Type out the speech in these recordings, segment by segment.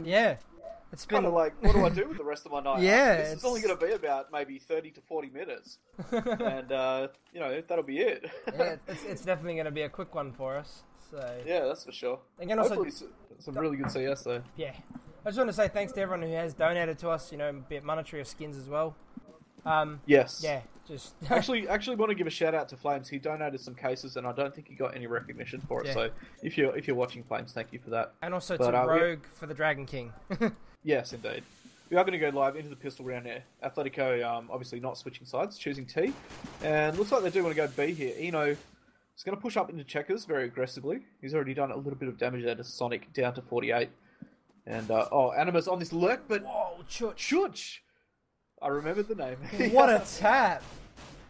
Yeah. It's been kind of like, what do I do with the rest of my night? Yeah, This is only going to be about maybe 30 to 40 minutes. And, that'll be it. Yeah, it's definitely going to be a quick one for us. So Yeah, that's for sure. Again, also, hopefully some really good CS, though. Yeah. I just want to say thanks to everyone who has donated to us, a bit monetary or skins as well. Yes. Yeah, just... actually want to give a shout out to Flames. He donated some cases, and I don't think he got any recognition for it. Yeah. So if you're watching, Flames, thank you for that. And also to Rogue for the Dragon King. Yes, indeed. We are going to go live into the pistol round here. Atletico, obviously not switching sides, choosing T. And looks like they do want to go B here. Eno is going to push up into checkers very aggressively. He's already done a little bit of damage there to Sonic, down to 48. And, Animus on this lurk, but... Whoa, Chuch! I remembered the name. What a tap!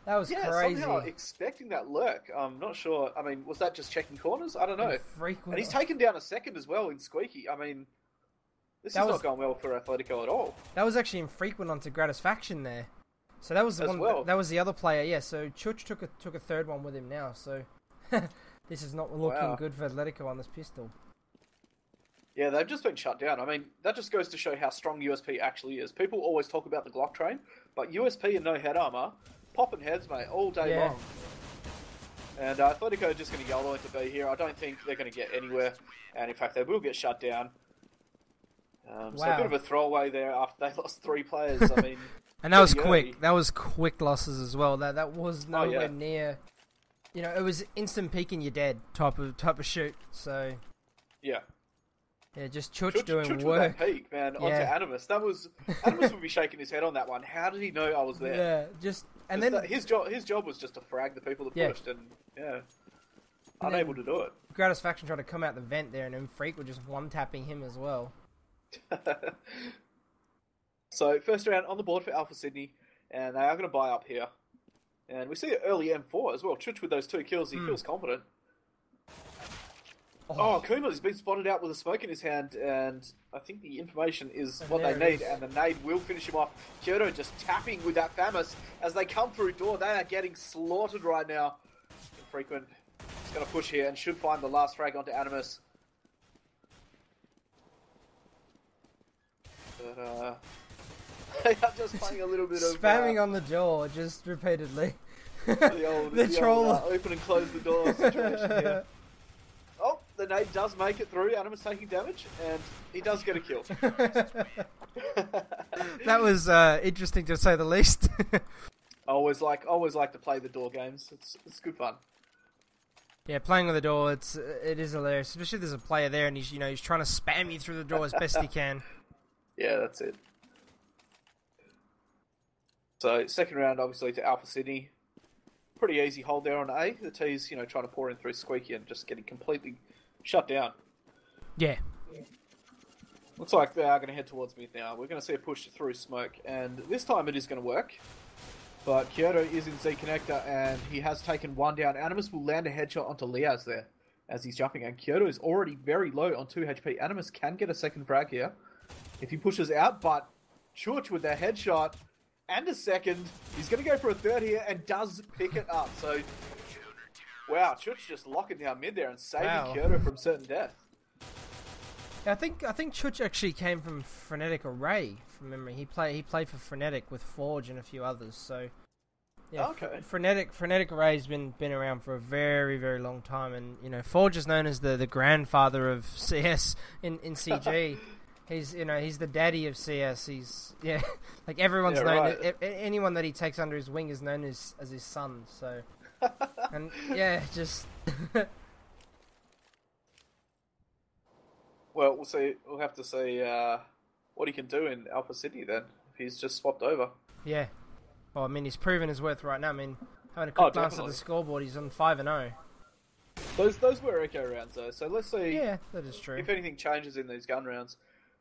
That was crazy. Somehow expecting that lurk. I'm not sure. I mean, was that just checking corners? I don't know. Infrequent. And he's taken down a second as well in Squeaky. I mean, this is not going well for Atletico at all. That was actually infrequent onto Gratisfaction there. So that was the one. Well. That was the other player. Yeah. So Chuch took a third one with him now. So this is not looking good for Atletico on this pistol. Yeah, they've just been shut down. I mean, that just goes to show how strong USP actually is. People always talk about the Glock train, but USP and no head armor, popping heads, mate, all day long. And Atletico are just going to go all the way to B here. I don't think they're going to get anywhere. And in fact, they will get shut down. So a bit of a throwaway there after they lost 3 players. I mean, and that was quick. That was quick losses as well. That was nowhere near. It was instant peek and you're dead type of shoot. So yeah. Yeah, just Chuch doing work. work. With that peak, man, onto Animus. Animus would be shaking his head on that one. How did he know I was there? Yeah, then his job was just to frag the people that pushed, and unable to do it. Gratisfaction tried to come out the vent there, and then Freak were just one tapping him as well. So first round on the board for Alpha Sydney, and they are going to buy up here, and we see an early M4 as well. Chuch with those 2 kills, he feels confident. Oh, Kuma's been spotted out with a smoke in his hand, and I think the information is what they need, and the nade will finish him off. Kyoto just tapping with that FAMAS as they come through door. They are getting slaughtered right now. Infrequent is going to push here and should find the last frag onto Animus. But, they are just playing a little bit of... Spamming on the door, just repeatedly. The old open and close the door situation here. Oh, the nade does make it through. Animus taking damage, and he does get a kill. That was interesting to say the least. I always like to play the door games. It's good fun. Yeah, playing with the door, it is hilarious, especially if there's a player there and he's trying to spam you through the door as best he can. Yeah, that's it. So second round, obviously to Alpha Sydney. Pretty easy hold there on A. The T's, trying to pour in through Squeaky and just getting completely shut down. Yeah. Looks like they are going to head towards mid now. We're going to see a push through smoke, and this time it is going to work. But Kyoto is in Z connector, and he has taken one down. Animus will land a headshot onto Liaz there as he's jumping, and Kyoto is already very low on 2 HP. Animus can get a second frag here if he pushes out, but Chuch with that headshot and a second, he's going to go for a third here and does pick it up. So, wow, Chuch just locking down mid there and saving Kyoto from certain death. I think Chuch actually came from Frenetic Array from memory. He played for Frenetic with Forge and a few others. So yeah, okay. Frenetic Array's been around for a very, very long time, and Forge is known as the grandfather of CS in CG. He's the daddy of CS. He's like everyone's known. Right. Anyone that he takes under his wing is known as his son. So and just. Well, we'll see. We'll have to see what he can do in Alpha City then if he's just swapped over. Yeah. Well, I mean, he's proven his worth right now. I mean, having a quick glance at the scoreboard, he's on 5-0. Those were echo rounds though, so let's see. Yeah, that is true. If anything changes in these gun rounds.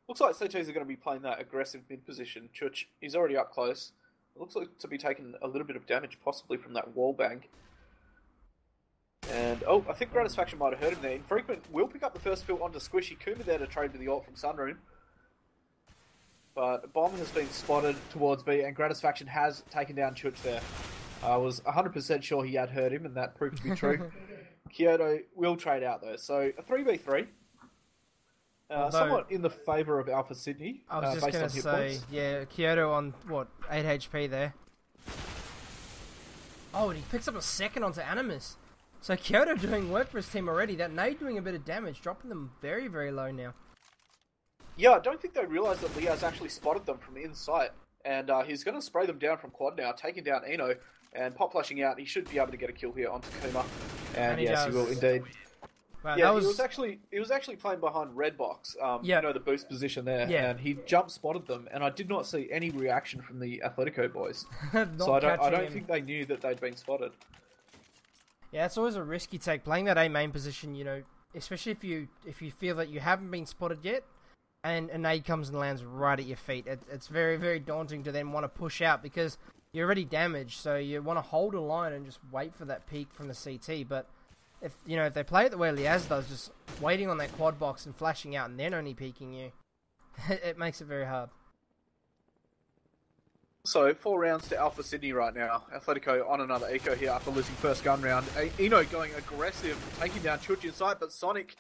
Looks like CTs are going to be playing that aggressive mid position. Chuch, he's already up close. It looks like to be taking a little bit of damage, possibly from that wall bang. And, I think Gratisfaction might have hurt him there. Infrequent will pick up the first fill onto Squishy. Kuma there to trade with the ult from Sunroom. But Bomb has been spotted towards B, and Gratisfaction has taken down Chuch there. I was 100% sure he had hurt him, and that proved to be true. Kyoto will trade out, though. So, a 3v3. Although, somewhat in the favour of Alpha Sydney, I was just based going on to hit say, points. yeah, Kyoto on, 8 HP there. Oh, and he picks up a second onto Animus. So Kyoto doing work for his team already. That nade doing a bit of damage, dropping them very, very low now. Yeah, I don't think they realised that Leo's actually spotted them from inside. And he's going to spray them down from quad now, taking down Eno, and pop flashing out. He should be able to get a kill here onto Kuma. And yes, he will indeed. Wow, Yeah, he was actually playing behind red box, yeah. the boost position there, Yeah. and he jump spotted them, and I did not see any reaction from the Atletico boys. Not So I catching don't him. think they knew that they'd been spotted. Yeah, it's always a risky take playing that A main position. Especially if you feel that you haven't been spotted yet, and a nade comes and lands right at your feet. It's very, very daunting to then want to push out because you're already damaged. So you want to hold a line and just wait for that peek from the CT. But if they play it the way Liaz does, just waiting on that quad box and flashing out and then only peeking you, it makes it very hard. So 4 rounds to Alpha Sydney right now. Athletico on another eco here after losing first gun round. Eno going aggressive, taking down Chuch inside, but Sonic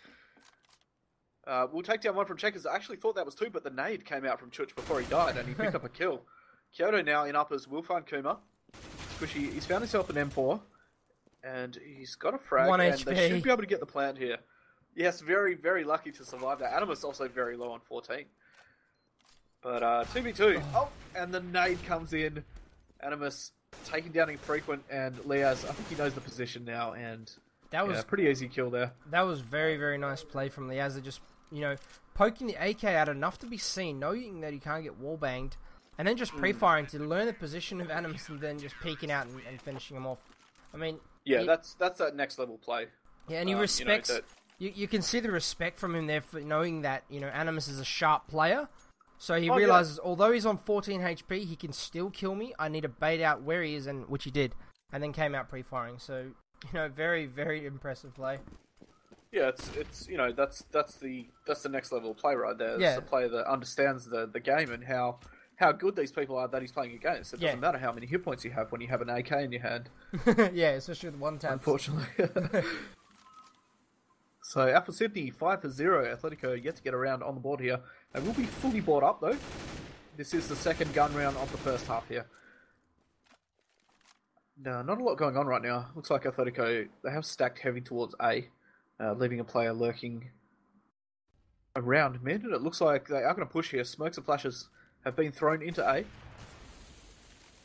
will take down one from Checkers. I actually thought that was 2, but the nade came out from Chuch before he died, and he picked up a kill. Kyoto now in uppers will find Kuma. Squishy, he's found himself an M4, and he's got a frag, 1 and HP. they should be able to get the plant here. Yes, very, very lucky to survive that. Animus also very low on 14. But 2v2. Oh, and the nade comes in. Animus taking down Infrequent, and Liaz, I think he knows the position now, and That was pretty easy kill there. That was very, very nice play from Liaz. Just, poking the AK out enough to be seen, knowing that he can't get wall banged, and then just pre-firing to learn the position of Animus and then just peeking out and finishing him off. I mean... Yeah, that's that next level play. Yeah, and he respects... You can see the respect from him there for knowing that, Animus is a sharp player. So he realizes, although he's on 14 HP, he can still kill me. I need to bait out where he is, and which he did. And then came out pre-firing. So, very, very impressive play. Yeah, it's that's the next level of play right there. It's Yeah. the player that understands the game and how good these people are that he's playing against. It doesn't matter how many hit points you have when you have an AK in your hand. Yeah, especially with one tap. Unfortunately. So Alpha Sydney 5-0. Atletico yet to get around on the board here. They will be fully bought up though. This is the second gun round of the first half here. No, not a lot going on right now. Looks like Athletico, they have stacked heavy towards A, leaving a player lurking around mid, and it looks like they are going to push here. Smokes and flashes have been thrown into A.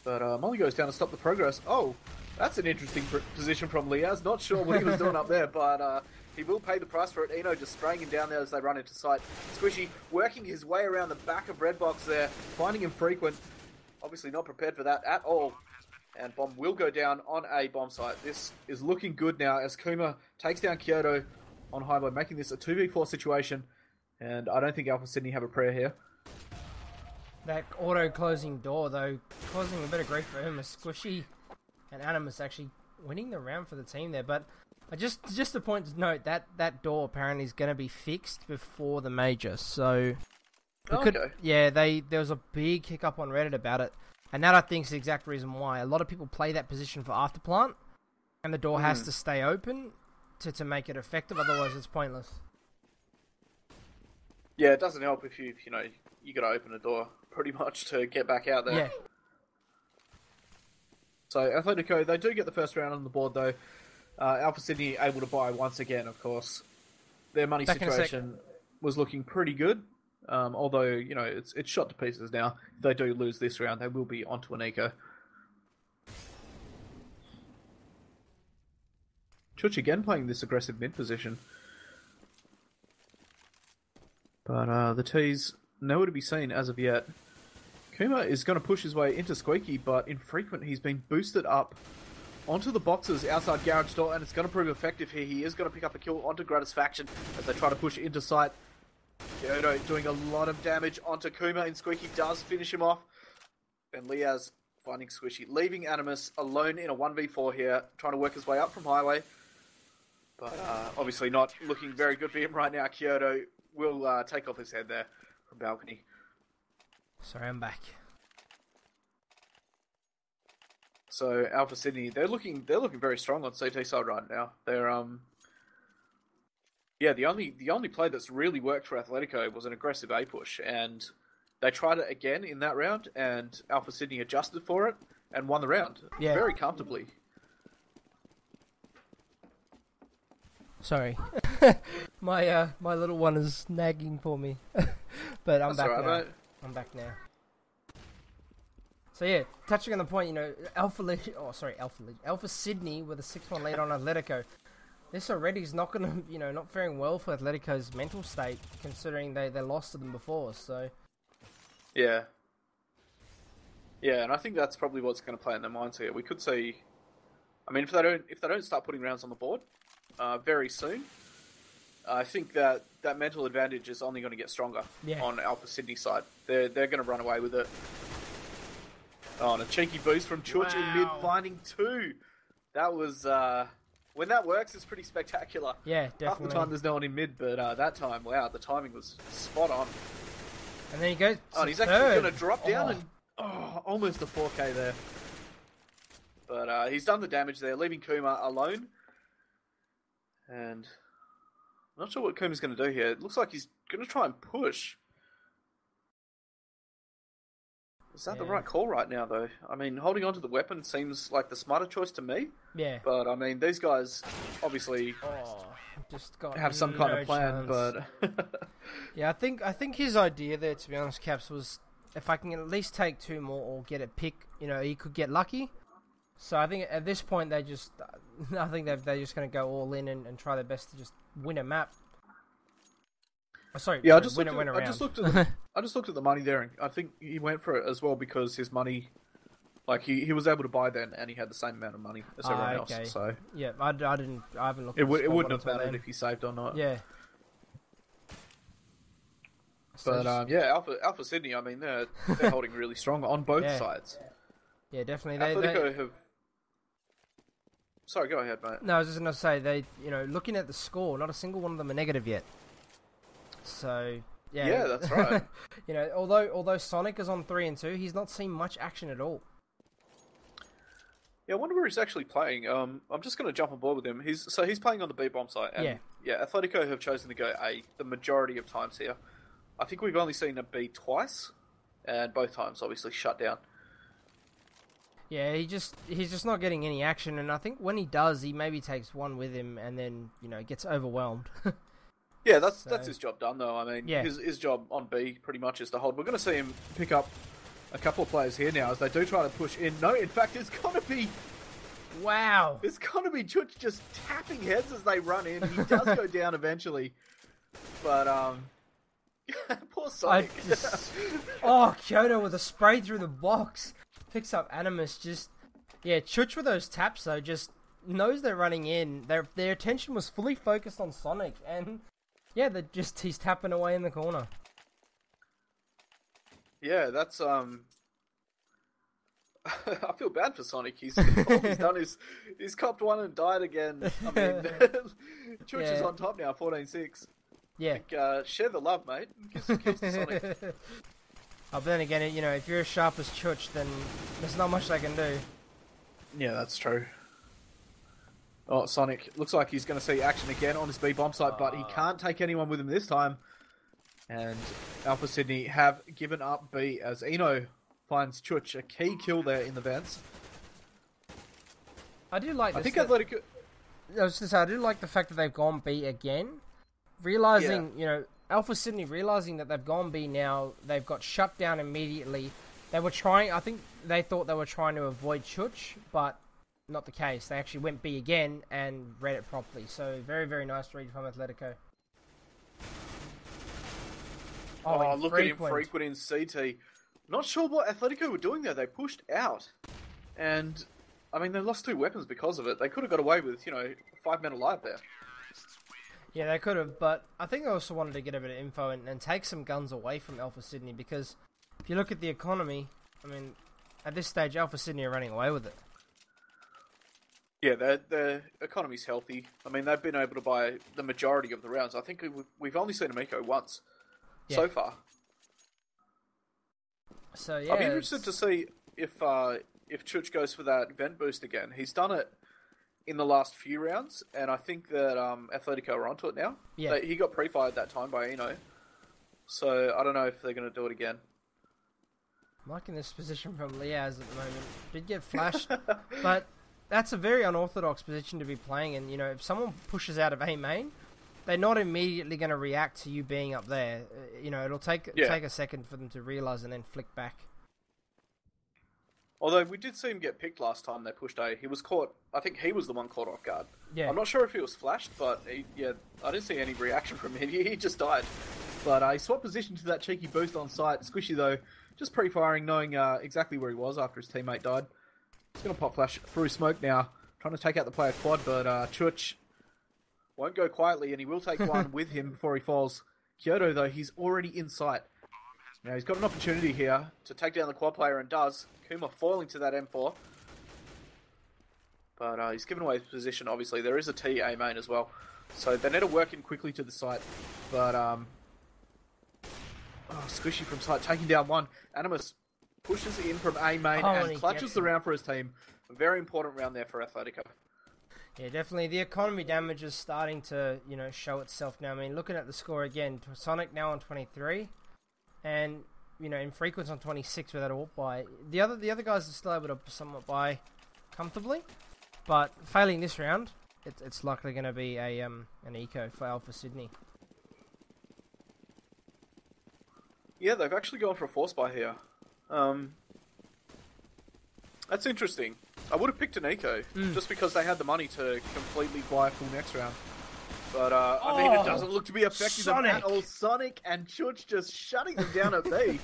But Molly goes down to stop the progress. Oh, that's an interesting position from Liaz. Not sure what he was doing up there, but he will pay the price for it. Eno just spraying him down there as they run into sight. Squishy working his way around the back of Red Box there, finding him frequent. Obviously not prepared for that at all. And bomb will go down on a bomb site. This is looking good now as Kuma takes down Kyoto on high by making this a 2v4 situation. And I don't think Alpha Sydney have a prayer here. That auto-closing door, though, causing a bit of grief for him. Squishy and Animus actually winning the round for the team there. But just a point to note, that door apparently is going to be fixed before the major. So, there was a big kick-up on Reddit about it. And that, I think, is the exact reason why. A lot of people play that position for after plant, and the door has to stay open to make it effective, otherwise it's pointless. Yeah, it doesn't help if you got to open a door pretty much to get back out there. Yeah. So Athletico, they do get the first round on the board though. Alpha Sydney able to buy once again, of course. Their money situation was looking pretty good. Although, it's shot to pieces now. If they do lose this round, they will be onto an eco. Chuch again playing this aggressive mid position. But the T's nowhere to be seen as of yet. Kuma is going to push his way into Squeaky, but Infrequent, he's been boosted up onto the boxes outside Garage Door, and it's going to prove effective here. He is going to pick up a kill onto Gratisfaction as they try to push into sight. Kyoto doing a lot of damage onto Kuma, and Squeaky does finish him off. And Liaz finding Squishy, leaving Animus alone in a 1v4 here, trying to work his way up from Highway. But obviously not looking very good for him right now. Kyoto will take off his head there from balcony. Sorry, I'm back. So Alpha Sydney, they're looking very strong on CT side right now. They're Yeah, the only play that's really worked for Atletico was an aggressive A push, and they tried it again in that round, and Alpha Sydney adjusted for it and won the round very comfortably. Sorry, my little one is nagging for me, but I'm back now. Mate. I'm back now. So yeah, touching on the point, Alpha Sydney with a 6-1 lead on Atletico. This already is not going to, not faring well for Atletico's mental state, considering they lost to them before. So, yeah, and I think that's probably what's going to play in their minds here. We could see, I mean, if they don't start putting rounds on the board very soon, I think that mental advantage is only going to get stronger on Alpha Sydney's side. They're going to run away with it. Oh, and a cheeky boost from Chuch in mid, finding 2. That was. When that works, it's pretty spectacular. Yeah, definitely. Half the time there's no one in mid, but that time, wow, the timing was spot on. And then he goes and he's actually going to drop down and almost a 4K there. But he's done the damage there, leaving Kuma alone. And I'm not sure what Kuma's going to do here. It looks like he's going to try and push. Is that the right call right now, though? I mean, holding onto the weapon seems like the smarter choice to me. Yeah. But, I mean, these guys obviously just got have some kind of plan, but... Yeah, I think his idea there, to be honest, Caps, was if I can at least take 2 more or get a pick, he could get lucky. So I think at this point, I think they're just going to go all in and try their best to just win a map. I just looked at the money there, and I think he went for it as well because his money, like he was able to buy then, and he had the same amount of money as everyone else. So yeah, I haven't looked. It wouldn't have mattered if he saved or not. Yeah. But Alpha Sydney, I mean, they're holding really strong on both sides. Yeah, definitely. Athletico have. Sorry, go ahead, mate. No, I was just going to say they, looking at the score, not a single one of them are negative yet. So yeah, that's right. although Sonic is on 3 and 2, he's not seen much action at all. Yeah, I wonder where he's actually playing. I'm just going to jump on board with him. He's playing on the B bomb site. And Athletico have chosen to go A the majority of times here. I think we've only seen a B twice, and both times obviously shut down. Yeah, he's just not getting any action, and I think when he does, he maybe takes one with him, and then gets overwhelmed. Yeah, that's his job done, though. I mean, his job on B pretty much is to hold. We're going to see him pick up a couple of players here now as they do try to push in. No, in fact, it's going to be... Wow. It's going to be Chuch just tapping heads as they run in. He does go down eventually. But, poor Sonic. Kyoto with a spray through the box. Picks up Animus. Chuch with those taps, though, just knows they're running in. Their attention was fully focused on Sonic, and... yeah, he's tapping away in the corner. Yeah, that's I feel bad for Sonic. All he's done is he's copped one and died again. I mean, Chuch is on top now, 14-6. Yeah, share the love, mate. Give some kills to Sonic. But then again, if you're as sharp as Chuch, then there's not much they can do. Yeah, that's true. Oh, Sonic. Looks like he's going to see action again on his B-bomb site, but he can't take anyone with him this time. And Alpha Sydney have given up B as Eno finds Chuch a key kill there in the vents. I do like this. I think Atletico... I was going to say, I do like the fact that they've gone B again. Realising, Alpha Sydney realising that they've gone B now, they've got shut down immediately. I think they thought they were trying to avoid Chuch, but... not the case. They actually went B again and read it properly. So very, very nice read from Atletico. Look at him frequent in CT. Not sure what Atletico were doing there. They pushed out. And, I mean, they lost 2 weapons because of it. They could have got away with, 5 men alive there. Yeah, they could have. But I think they also wanted to get a bit of info and take some guns away from Alpha Sydney. Because if you look at the economy, I mean, at this stage, Alpha Sydney are running away with it. Yeah, their economy's healthy. I mean, they've been able to buy the majority of the rounds. I think we've only seen Amico once so far. So yeah, I'd be interested to see if Chuch goes for that vent boost again. He's done it in the last few rounds, and I think that Athletico are onto it now. Yeah. He got pre-fired that time by Eno, so I don't know if they're going to do it again. I'm liking this position from Liaz at the moment. Did get flashed, but that's a very unorthodox position to be playing. And, if someone pushes out of A main, they're not immediately going to react to you being up there. It'll take a second for them to realise and then flick back. Although we did see him get picked last time they pushed A. He was caught, I think he was the one caught off guard. Yeah. I'm not sure if he was flashed, but I didn't see any reaction from him. He just died. But he swapped position to that cheeky boost on site. Squishy, though, just pre-firing, knowing exactly where he was after his teammate died. He's going to pop flash through smoke now, trying to take out the player quad, but Chuch won't go quietly, and he will take one with him before he falls. Kyoto, though, he's already in sight. Now, he's got an opportunity here to take down the quad player, and does. Kuma falling to that M4. But he's given away his position, obviously. There is a T A main as well. So they need to work in quickly to the site. But, Squishy from site, taking down one. Animus pushes in from A main and clutches the round for his team. A very important round there for Athletico. Yeah, definitely. The economy damage is starting to, show itself now. I mean, looking at the score again, Sonic now on 23. And, Infrequent's on 26 without a warp buy. The other guys are still able to somewhat buy comfortably. But failing this round, it's likely going to be an eco for Alpha Sydney. Yeah, they've actually gone for a force buy here. That's interesting. I would have picked an eco, just because they had the money to completely buy full next round. But, it doesn't look to be effective at all. Sonic and Chuch just shutting them down at B.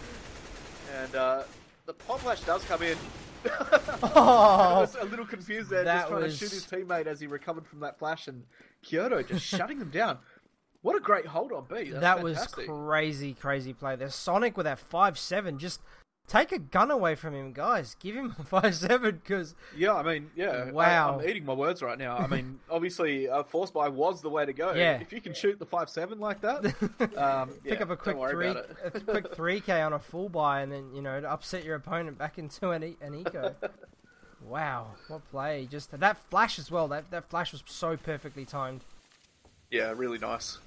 And the pop flash does come in. I was a little confused there, just trying to shoot his teammate as he recovered from that flash, and Kyoto just shutting them down. What a great hold on B. That was crazy play there. Sonic with that 5-7, just take a gun away from him, guys. Give him a 5-7, because... Yeah, I mean, yeah. Wow. I'm eating my words right now. I mean, obviously, a force buy was the way to go. Yeah. If you can shoot the 5-7 like that, pick up a quick 3k on a full buy, and then, to upset your opponent back into an eco. Wow, what play. Just that flash as well. That flash was so perfectly timed. Yeah, really nice.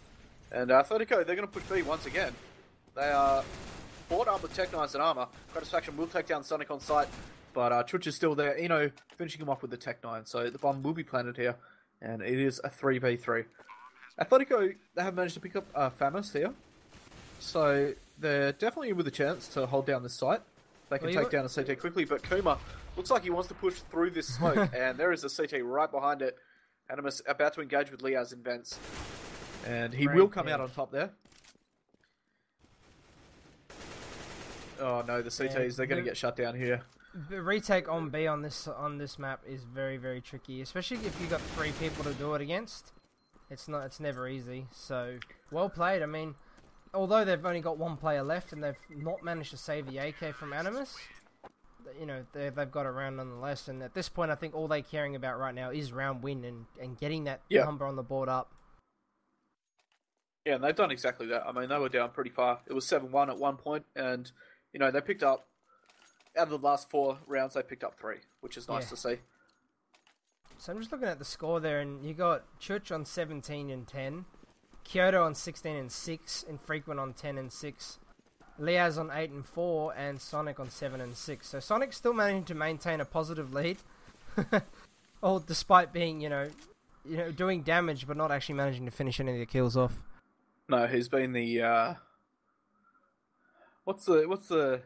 And Athletico, they're going to push B once again. They are bought up with Tech Knives and armor. Gratisfaction will take down Sonic on site, but Chuch is still there. Eno finishing him off with the Tech 9, so the bomb will be planted here, and it is a 3v3. Athletico, they have managed to pick up Famus here, so they're definitely with a chance to hold down this site. They can take down a CT quickly, but Kuma looks like he wants to push through this smoke, and there is a CT right behind it. Animus about to engage with Liaz in vents. And he will come out on top there. Oh no, the CTs, they're going to get shut down here. The retake on B on this map is very, very tricky, especially if you've got 3 people to do it against. It's never easy. So, well played. I mean, although they've only got 1 player left and they've not managed to save the AK from Animus, they've got a round nonetheless. And at this point, I think all they're caring about right now is round win and getting that number on the board up. Yeah, and they've done exactly that. I mean, they were down pretty far. It was 7-1 at one point, and, they picked up, out of the last 4 rounds, they picked up 3, which is nice to see. So I'm just looking at the score there, and you got Chuch on 17 and 10, Kyoto on 16 and 6, Infrequent on 10 and 6, Liaz on 8 and 4, and Sonic on 7 and 6. So Sonic's still managing to maintain a positive lead, all despite being, doing damage, but not actually managing to finish any of the kills off. No, he's been the what's the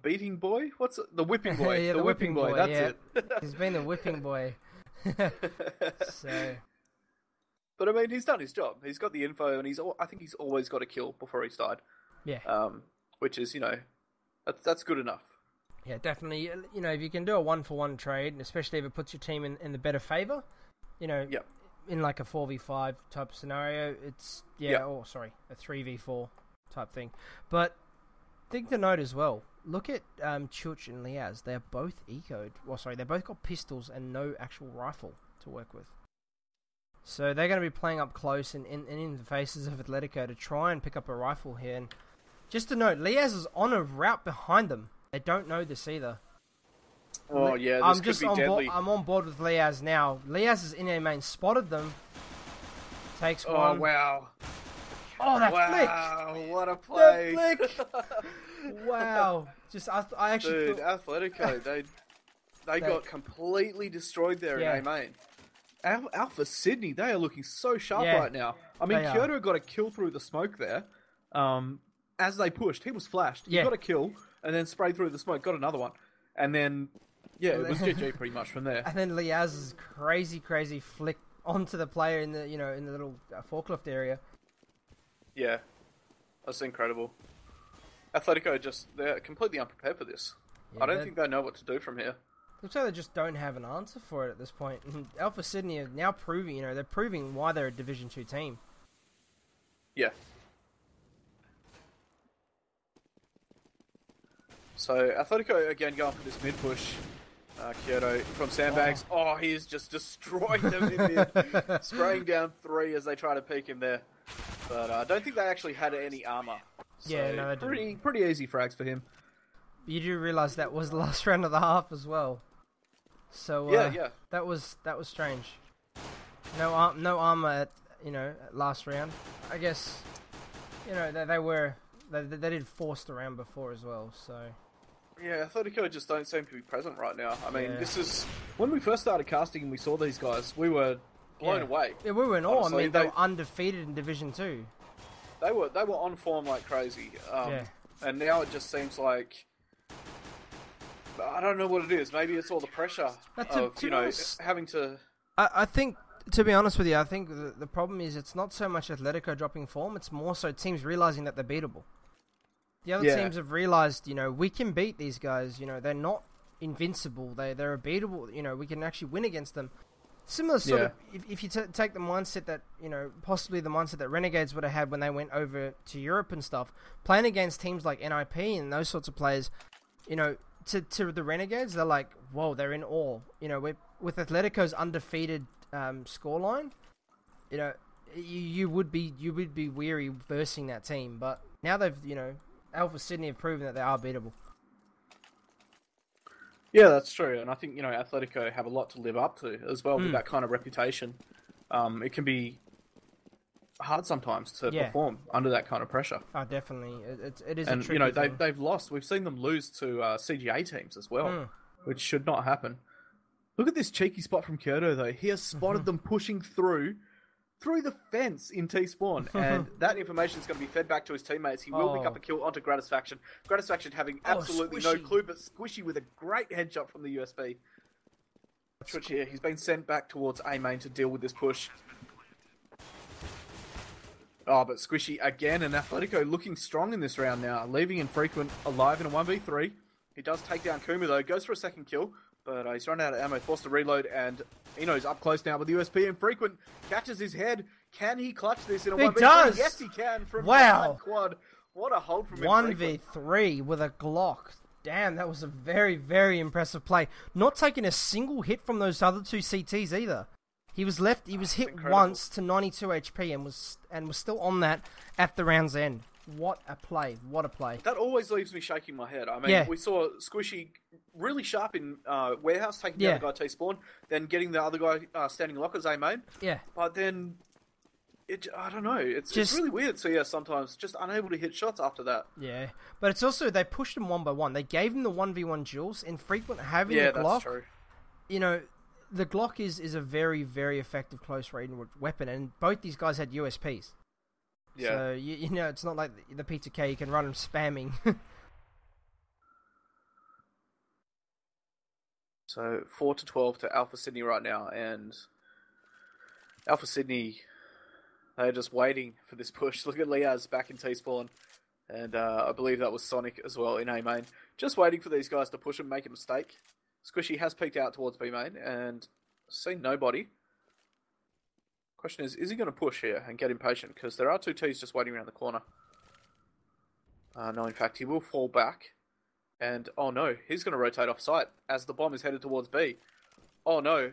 beating boy? What's the whipping boy? Yeah, the whipping boy. That's it. He's been the whipping boy. So, but I mean, he's done his job. He's got the info, and I think he's always got a kill before he's died. Yeah. Which is that's good enough. Yeah, definitely. If you can do a 1-for-1 trade, especially if it puts your team in the better favor, Yep. In like a 4v5 type scenario, it's a 3v4 type thing. But thing to note as well, look at Chuch and Liaz. They're both ecoed. Well, sorry, they both got pistols and no actual rifle to work with. So they're going to be playing up close and in the faces of Athletico to try and pick up a rifle here. And just to note, Liaz is on a route behind them. They don't know this either. Oh yeah, this could be deadly. I'm on board with Liaz now. Liaz is in A main, spotted them. Takes one. Oh wow. Oh, that Wow, what a play. That flick! Wow. I actually Dude, Athletico, they got completely destroyed there in A main. Alpha Sydney, they are looking so sharp right now. I mean, Kyoto got a kill through the smoke there. As they pushed, he was flashed. He got a kill, and then sprayed through the smoke, got another one. And then, it was GG pretty much from there. And then Liaz's crazy flick onto the player in the little forklift area. Yeah, that's incredible. Atletico they're completely unprepared for this. I don't think they know what to do from here. Looks like they just don't have an answer for it at this point. And Alpha Sydney are now proving, they're proving why they're a Division 2 team. Yeah. So, Atletico again going for this mid push. Kyoto from sandbags. Oh, he is just destroying them in mid. Spraying down 3 as they try to peek him there. But I don't think they actually had any armor. So they pretty easy frags for him. You do realise that was the last round of the half as well. So yeah. That was strange. No armor at last round. I guess they did force the round before as well. So yeah, Atletico just don't seem to be present right now. I mean, this is when we first started casting and we saw these guys, we were blown away. Yeah, we were in awe. Honestly, I mean, they were undefeated in Division 2. They were on form like crazy. And now it just seems like I don't know what it is. Maybe it's all the pressure of having to. I think, to be honest with you, I think the problem is it's not so much Atletico dropping form. It's more so teams realizing that they're beatable. The other teams have realized, we can beat these guys. They're not invincible. They're beatable. We can actually win against them. Similar sort of, if you take the mindset that, possibly the mindset that Renegades would have had when they went over to Europe and stuff, playing against teams like NIP and those sorts of players, to the Renegades, they're like, whoa, they're in awe. With Atletico's undefeated scoreline, you would be weary versing that team. But now they've, Alpha Sydney have proven that they are beatable. Yeah, that's true, and I think Atletico have a lot to live up to as well with that kind of reputation. It can be hard sometimes to perform under that kind of pressure. Oh, definitely, it is. And a tricky thing. they've lost. We've seen them lose to CGA teams as well, which should not happen. Look at this cheeky spot from Kyoto though. He has spotted them pushing through the fence in T-Spawn, and that information is going to be fed back to his teammates. He will pick up a kill onto Gratisfaction. Gratisfaction having absolutely no clue, but Squishy with a great headshot from the USB. Twitch here, he's been sent back towards A main to deal with this push. Oh, but Squishy again, and Athletico looking strong in this round now, leaving Infrequent alive in a 1v3. He does take down Kuma though, goes for a second kill, but he's run out of ammo, forced to reload, and Eno's up close now with the USP. Infrequent catches his head. Can he clutch this in a 1v3? Does. Yes, he can. From quad. What a hold from Infrequent. 1v3 with a Glock. Damn, that was a very, very impressive play. Not taking a single hit from those other two CTs either. He was hit incredible. Once to 92 HP and was still on that at the round's end. What a play. What a play. That always leaves me shaking my head. I mean, we saw Squishy really sharp in Warehouse, taking down the guy T-Spawn, then getting the other guy standing lockers A main. Yeah. But then, I don't know. It's really weird. So sometimes just unable to hit shots after that. Yeah. But it's also, they pushed him one by one. They gave him the 1v1 duels. Infrequent having the Glock. Yeah, that's true. The Glock is a very, very effective close range weapon, and both these guys had USPs. Yeah. So, it's not like the P2K, you can run them spamming. So, 4-12 to Alpha Sydney right now, and Alpha Sydney, they're just waiting for this push. Look at Liaz back in T-Spawn, and I believe that was Sonic as well in A main. Just waiting for these guys to push and make a mistake. Squishy has peeked out towards B main, and seen nobody. Question is he going to push here and get impatient? Because there are two Ts just waiting around the corner. No, in fact, he will fall back. And, oh no, he's going to rotate off site as the bomb is headed towards B. Oh no.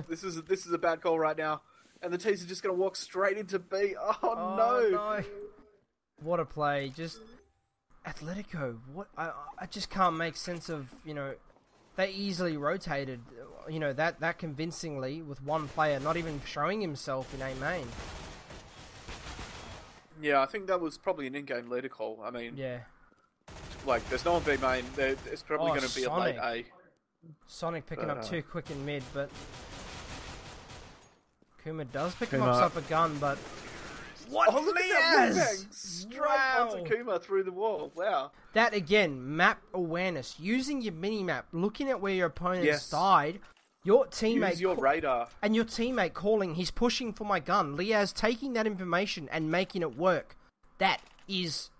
This is a bad call right now. And the Ts are just going to walk straight into B. Oh no. What a play. Just, Atletico, what? I just can't make sense of, they easily rotated, you know, that convincingly with one player not even showing himself in A main. Yeah, I think that was probably an in-game leader call. I mean, Yeah. like, there's no one B main. It's probably going to be Sonic. a late A. Sonic picking up too quick in mid, but Kuma does pick him Kuma. up a gun, but what? Oh, look at that wingman! Straight onto Kuma through the wall. Wow. That again, map awareness, using your mini map, looking at where your opponents died. Your teammate use your radar, and your teammate calling. He's pushing for my gun. Liaz taking that information and making it work. That is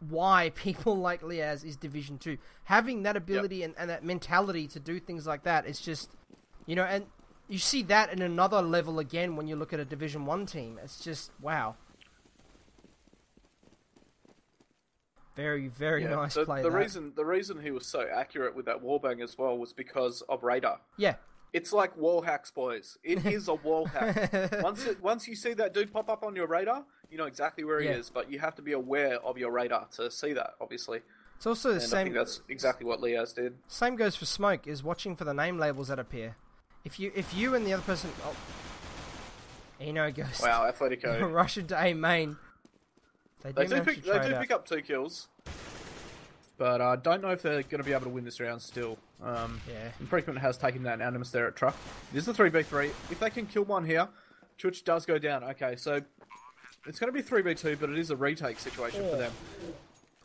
why people like Liaz is Division 2. Having that ability and that mentality to do things like that, it's just, you know, and you see that in another level again when you look at a Division 1 team. It's just, wow. Very, very nice play. The reason he was so accurate with that wallbang as well was because of radar. Yeah. It's like wall hacks, boys. It is a wall hack. Once you see that dude pop up on your radar, you know exactly where he is, but you have to be aware of your radar to see that, obviously. It's also the same. I think that's exactly what Liaz did. Same goes for Smoke, is watching for the name labels that appear. If you and the other person... Oh, Eno goes... Wow, Athletico. Rush into A main. They do pick up 2 kills. But I don't know if they're going to be able to win this round still. Infrequent has taken that Animus there at truck. It is a 3v3. If they can kill one here, Chuch does go down. Okay, so it's going to be 3v2, but it is a retake situation for them.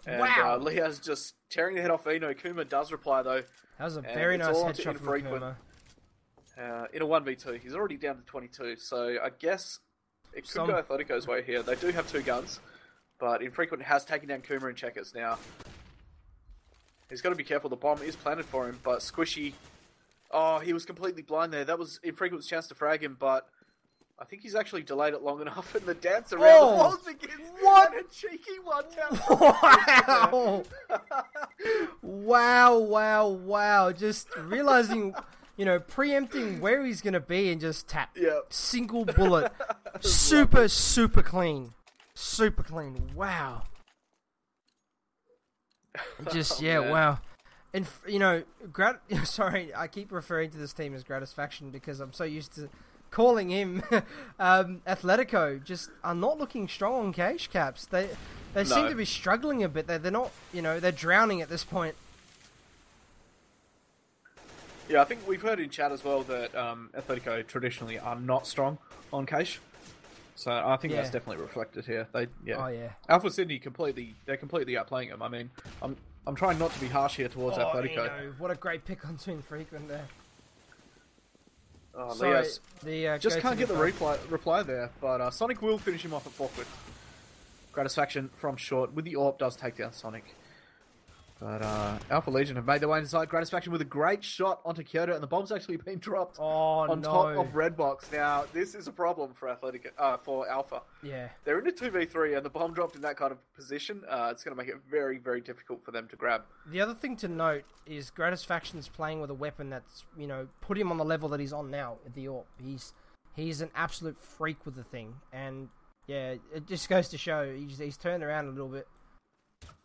And Liaz just tearing the head off Eno. Kuma does reply, though. That was a very nice headshot from Kuma. In a 1v2. He's already down to 22, so I guess it could go Athletico's way here. They do have 2 guns, but Infrequent has taken down Kuma and Checkers now. He's got to be careful. The bomb is planted for him, but Squishy... Oh, he was completely blind there. That was Infrequent's chance to frag him, but I think he's actually delayed it long enough, and the dance around the walls begins. What? And a cheeky one-tap. Wow. Wow. Just realizing, you know, preempting where he's going to be and just tap. Yeah. Single bullet. super clean. Super clean. Wow. Just, wow. And, you know, sorry, I keep referring to this team as Gratisfaction because I'm so used to calling him Athletico. Just are not looking strong on cash caps. They seem to be struggling a bit. They're not, you know, they're drowning at this point. Yeah, I think we've heard in chat as well that Athletico traditionally are not strong on cash. So I think that's definitely reflected here. Oh yeah. Alpha Sydney they're completely outplaying him. I mean, I'm trying not to be harsh here towards Athletico. Eno, what a great pick on Twin Frequent there. Oh, sorry, Liaz just can't get the reply there, but Sonic will finish him off at forklift. Gratisfaction from short with the AWP does take down Sonic. But Alpha Legion have made their way inside. Gratisfaction with a great shot onto Kyoto, and the bomb's actually been dropped on top of Redbox. Now, this is a problem for for Alpha. Yeah. They're in a 2v3, and the bomb dropped in that kind of position. It's going to make it very, very difficult for them to grab. The other thing to note is Gratisfaction's playing with a weapon that's, you know, put him on the level that he's on now at the AWP. He's an absolute freak with the thing, and yeah, it just goes to show he's turned around a little bit.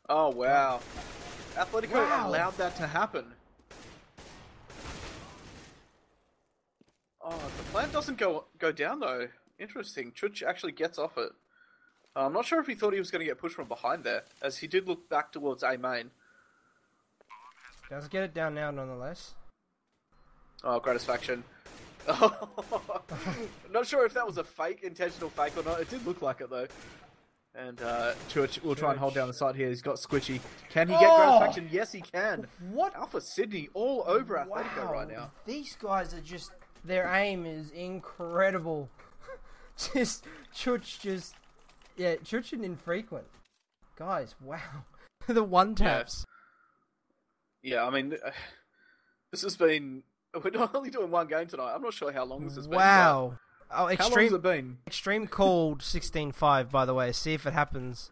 Oh, wow. Athletico allowed that to happen. Oh, the plant doesn't go down, though. Interesting. Chuch actually gets off it. I'm not sure if he thought he was going to get pushed from behind there, as he did look back towards A main. Does get it down now, nonetheless. Oh, Gratisfaction. Not sure if that was a intentional fake or not. It did look like it, though. And Church will try and hold down the side here. He's got Squishy. Can he get Gratisfaction? Yes, he can. What? Alpha Sydney all over Athletico right now. These guys are just... Their aim is incredible. Church and Infrequent. Guys, wow. The one-taps. Yeah, I mean... This has been... We're not only doing one game tonight. I'm not sure how long this has been. Wow. Oh, how long has it been? Extreme called 16-5, by the way. See if it happens.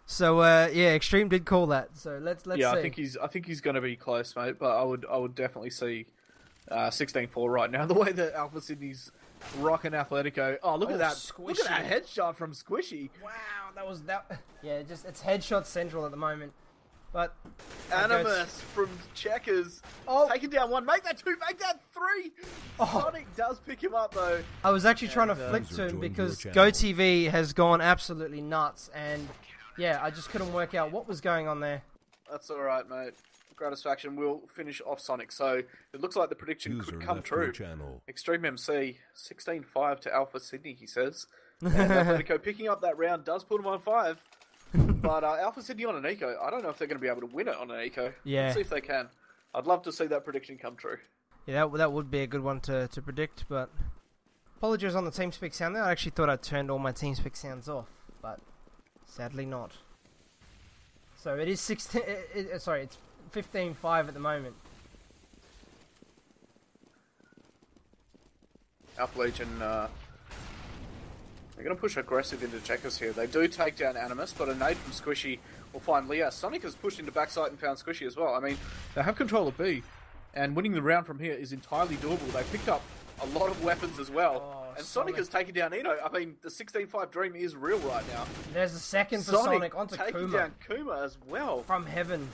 So, Extreme did call that. So let's see. Yeah, I think he's going to be close, mate. But I would definitely see 16-4 right now. The way that Alpha Sydney's rocking Athletico. Oh, look at that! Squishy. Look at that headshot from Squishy. Wow, that was that. Yeah, it's headshot central at the moment. But Animus from Checkers. Taking down one. Make that two. Make that three. Sonic does pick him up, though. I was actually trying to flick to him because GoTV has gone absolutely nuts. And, yeah, I just couldn't work out what was going on there. That's all right, mate. Gratisfaction will finish off Sonic. So it looks like the prediction could come true. Extreme MC, 16-5 to Alpha Sydney, he says. And Athletico picking up that round does put him on 5. But Alpha Sydney on an eco, I don't know if they're going to be able to win it on an eco. Yeah. Let's see if they can. I'd love to see that prediction come true. Yeah, that would be a good one to predict, but apologies on the TeamSpeak sound there. I actually thought I'd turned all my TeamSpeak sounds off, but sadly not. So it is it's 15-5 at the moment. Alpha Legion, they're going to push aggressive into Checkers here. They do take down Animus, but a nade from Squishy will find Leah. Sonic has pushed into backside and found Squishy as well. I mean, they have control of B, and winning the round from here is entirely doable. They picked up a lot of weapons as well. And Sonic has taken down Eno. I mean, the 16-5 dream is real right now. There's a second for Sonic onto taking Kuma. Down Kuma as well. From heaven.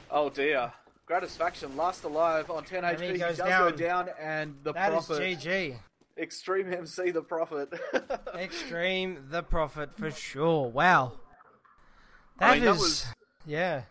Oh dear. Gratisfaction, last alive on 10 HP. He does go down, and the Prophet. That is GG. Extreme MC, the Prophet. Extreme, the Prophet, for sure. Wow. That was... Yeah.